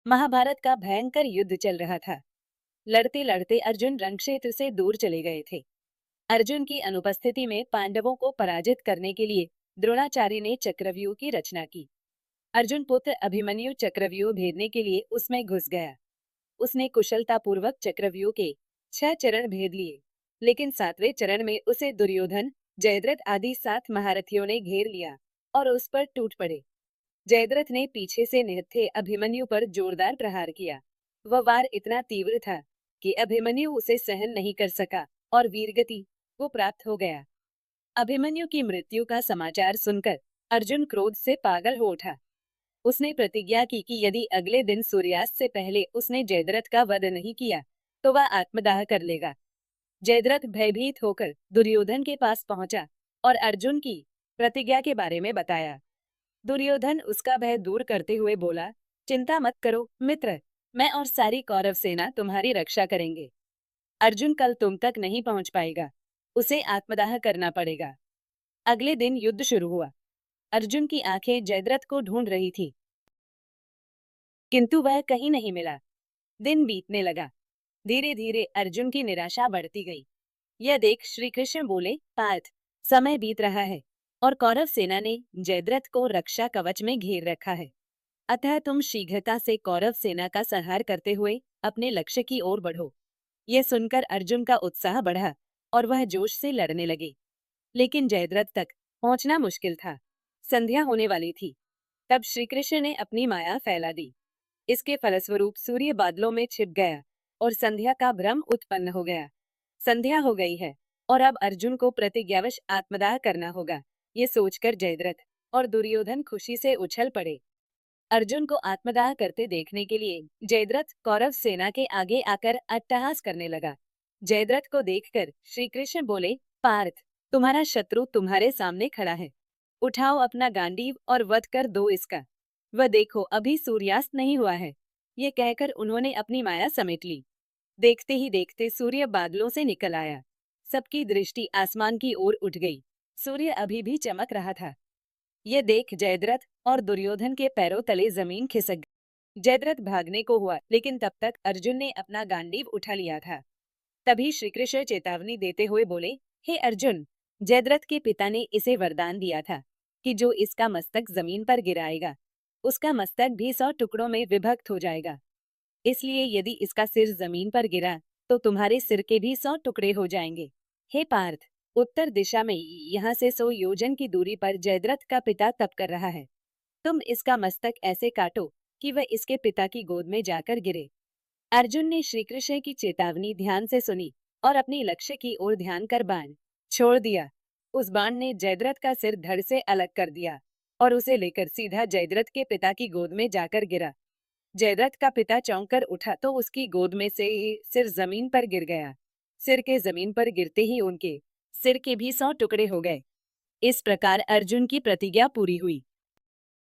महाभारत का भयंकर युद्ध चल रहा था। लड़ते लड़ते अर्जुन रणक्षेत्र से दूर चले गए थे। अर्जुन की अनुपस्थिति में पांडवों को पराजित करने के लिए द्रोणाचार्य ने चक्रव्यूह की रचना की। अर्जुन पुत्र अभिमन्यु चक्रव्यूह भेदने के लिए उसमें घुस गया। उसने कुशलतापूर्वक चक्रव्यूह के 6 चरण भेद लिए, लेकिन 7वें चरण में उसे दुर्योधन, जयद्रथ आदि 7 महारथियों ने घेर लिया और उस पर टूट पड़े। जयद्रथ ने पीछे से निहत्थे अभिमन्यु पर जोरदार प्रहार किया। वह वार इतना तीव्र था कि अभिमन्यु उसे सहन नहीं कर सका और वीरगति को प्राप्त हो गया। अभिमन्यु की मृत्यु का समाचार सुनकर अर्जुन क्रोध से पागल हो उठा। उसने प्रतिज्ञा की कि यदि अगले दिन सूर्यास्त से पहले उसने जयद्रथ का वध नहीं किया तो वह आत्मदाह कर लेगा। जयद्रथ भयभीत होकर दुर्योधन के पास पहुंचा और अर्जुन की प्रतिज्ञा के बारे में बताया। दुर्योधन उसका भय दूर करते हुए बोला, चिंता मत करो मित्र, मैं और सारी कौरव सेना तुम्हारी रक्षा करेंगे। अर्जुन कल तुम तक नहीं पहुंच पाएगा, उसे आत्मदाह करना पड़ेगा। अगले दिन युद्ध शुरू हुआ। अर्जुन की आंखें जयद्रथ को ढूंढ रही थी, किंतु वह कहीं नहीं मिला। दिन बीतने लगा। धीरे धीरे अर्जुन की निराशा बढ़ती गई। यह देख श्री कृष्ण बोले, पार्थ, समय बीत रहा है और कौरव सेना ने जयद्रथ को रक्षा कवच में घेर रखा है। अतः तुम शीघ्रता से कौरव सेना का संहार करते हुए अपने लक्ष्य की ओर बढ़ो। यह सुनकर अर्जुन का उत्साह बढ़ा और वह जोश से लड़ने लगे। लेकिन जयद्रथ तक पहुंचना मुश्किल था। संध्या होने वाली थी। तब श्री कृष्ण ने अपनी माया फैला दी। इसके फलस्वरूप सूर्य बादलों में छिप गया और संध्या का भ्रम उत्पन्न हो गया। संध्या हो गई है और अब अर्जुन को प्रतिज्ञावश आत्मदाह करना होगा। ये सोचकर जयद्रथ और दुर्योधन खुशी से उछल पड़े। अर्जुन को आत्मदाह करते देखने के लिए जयद्रथ कौरव सेना के आगे आकर अट्टहास करने लगा। जयद्रथ को देखकर श्री कृष्ण बोले, पार्थ, तुम्हारा शत्रु तुम्हारे सामने खड़ा है। उठाओ अपना गांडीव और वध कर दो इसका। वह देखो, अभी सूर्यास्त नहीं हुआ है। ये कहकर उन्होंने अपनी माया समेट ली। देखते ही देखते सूर्य बादलों से निकल आया। सबकी दृष्टि आसमान की ओर उठ गई। सूर्य अभी भी चमक रहा था। ये देख जयद्रथ और दुर्योधन के पैरों तले जमीन खिसक गई। जयद्रथ भागने को हुआ, लेकिन तब तक अर्जुन ने अपना गांडीव उठा लिया था। तभी श्री कृष्ण चेतावनी देते हुए बोले, हे अर्जुन, जयद्रथ के पिता ने इसे वरदान दिया था कि जो इसका मस्तक जमीन पर गिराएगा उसका मस्तक भी 100 टुकड़ों में विभक्त हो जाएगा। इसलिए यदि इसका सिर जमीन पर गिरा तो तुम्हारे सिर के भी 100 टुकड़े हो जाएंगे। हे पार्थ, उत्तर दिशा में यहाँ से 100 योजन की दूरी पर जयद्रथ का पिता तप कर रहा है। तुम इसका मस्तक ऐसे काटो कि वह इसके पिता की गोद में जाकर गिरे। अर्जुन ने श्री कृष्ण की चेतावनी ध्यान से सुनी और अपने लक्ष्य की ओर ध्यान कर बाण छोड़ दिया। उस बाण ने जयद्रथ का सिर धड़ से अलग कर दिया और उसे लेकर सीधा जयद्रथ के पिता की गोद में जाकर गिरा। जयद्रथ का पिता चौंक कर उठा तो उसकी गोद में से सिर जमीन पर गिर गया। सिर के जमीन पर गिरते ही उनके सिर के भी 100 टुकड़े हो गए। इस प्रकार अर्जुन की प्रतिज्ञा पूरी हुई।